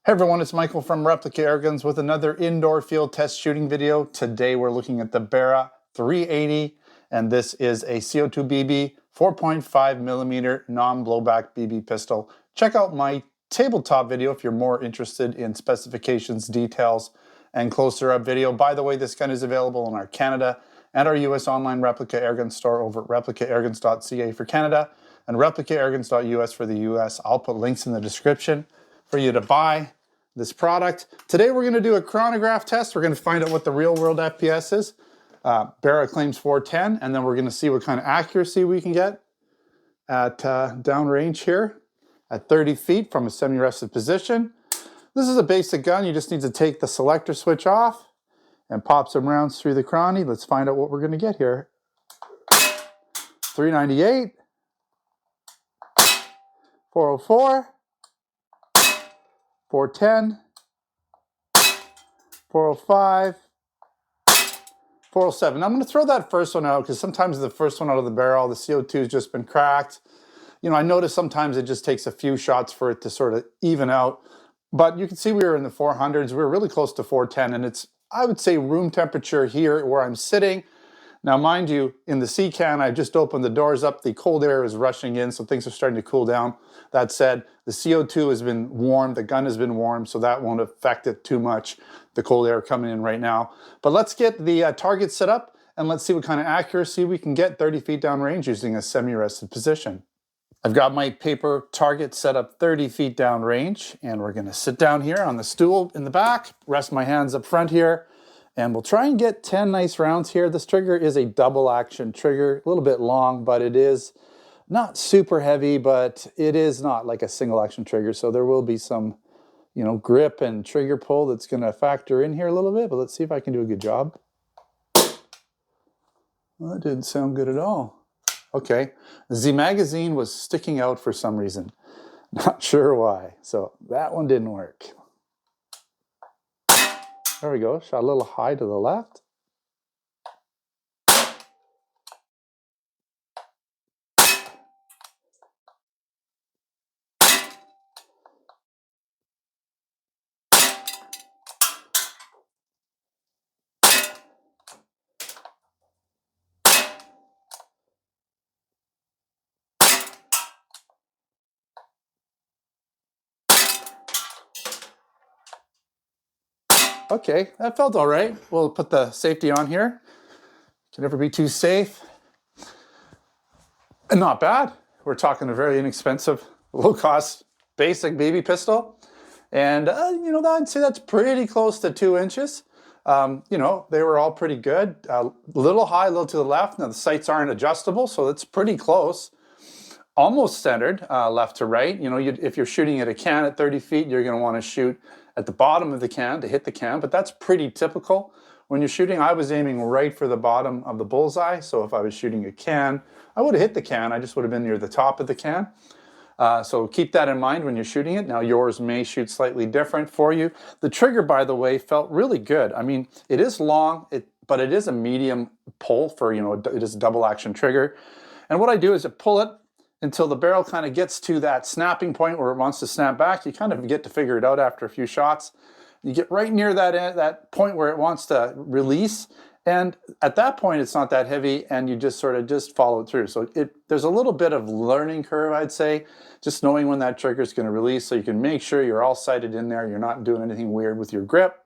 Hey everyone, it's Michael from Replace Airguns with another indoor field test shooting video. Today we're looking at the Barra 380, and this is a CO2 BB 4.5mm non-blowback BB pistol. Check out my tabletop video if you're more interested in specifications, details, and closer up video. By the way, this gun is available in our Canada and our US online Replace Airgun store over at replicairguns.ca for Canada and replicairguns.us for the US. I'll put links in the description for you to buy this product. Today we're going to do a chronograph test. We're going to find out what the real world FPS is. Barra claims 410, and then we're going to see what kind of accuracy we can get at downrange here at 30 feet from a semi-rested position. This is a basic gun. You just need to take the selector switch off and pop some rounds through the chrony. Let's find out what we're going to get here. 398, 404, 410, 405, 407. I'm going to throw that first one out because sometimes the first one out of the barrel, the CO2 has just been cracked. You know, I notice sometimes it just takes a few shots for it to sort of even out. But you can see we were in the 400s. We were really close to 410, and it's, I would say, room temperature here where I'm sitting. Now, mind you, in the sea can, I just opened the doors up. The cold air is rushing in, so things are starting to cool down. That said, the CO2 has been warmed, the gun has been warmed, so that won't affect it too much, the cold air coming in right now. But let's get the target set up, and let's see what kind of accuracy we can get 30 feet down range using a semi-rested position. I've got my paper target set up 30 feet down range, and we're gonna sit down here on the stool in the back, rest my hands up front here, and we'll try and get 10 nice rounds here. This trigger is a double action trigger, a little bit long, but it is not super heavy, but it is not like a single action trigger. So there will be some, you know, grip and trigger pull that's gonna factor in here a little bit, but let's see if I can do a good job. Well, that didn't sound good at all. Okay, the magazine was sticking out for some reason. Not sure why. So that one didn't work. There we go, shot a little high to the left. Okay, that felt all right. We'll put the safety on here. Can never be too safe. And not bad. We're talking a very inexpensive, low-cost, basic BB pistol. And, you know, I'd say that's pretty close to 2 inches. You know, they were all pretty good. A little high, a little to the left. Now, the sights aren't adjustable, so it's pretty close. Almost centered, left to right. You know, if you're shooting at a can at 30 feet, you're going to want to shoot at the bottom of the can to hit the can, but that's pretty typical. When you're shooting, I was aiming right for the bottom of the bullseye, so if I was shooting a can, I would have hit the can, I just would have been near the top of the can. So keep that in mind when you're shooting it. Now yours may shoot slightly different for you. The trigger, by the way, felt really good. I mean, it is long, but it is a medium pull for, you know, it is a double action trigger. And what I do is I pull it until the barrel kind of gets to that snapping point where it wants to snap back. You kind of get to figure it out after a few shots. You get right near that point where it wants to release, and at that point it's not that heavy, and you just sort of just follow it through. So there's a little bit of learning curve, I'd say, just knowing when that trigger is going to release, so you can make sure you're all sighted in there, you're not doing anything weird with your grip.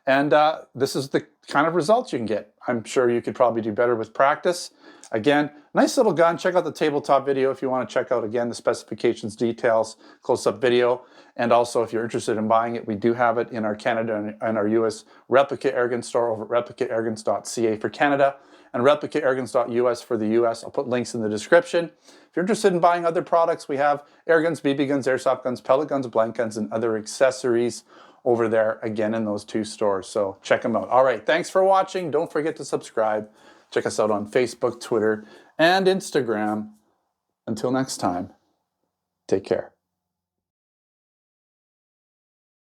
And this is the kind of results you can get. I'm sure you could probably do better with practice. Again, nice little gun. Check out the tabletop video if you want to check out, again, the specifications, details, close-up video. And also, if you're interested in buying it, we do have it in our Canada and our US Replace Airgun store over at replicairguns.ca for Canada and replicairguns.us for the US. I'll put links in the description. If you're interested in buying other products, we have air guns, BB guns, airsoft guns, pellet guns, blank guns, and other accessories over there, again, in those 2 stores. So check them out. All right, thanks for watching. Don't forget to subscribe. Check us out on Facebook, Twitter, and Instagram. Until next time, take care.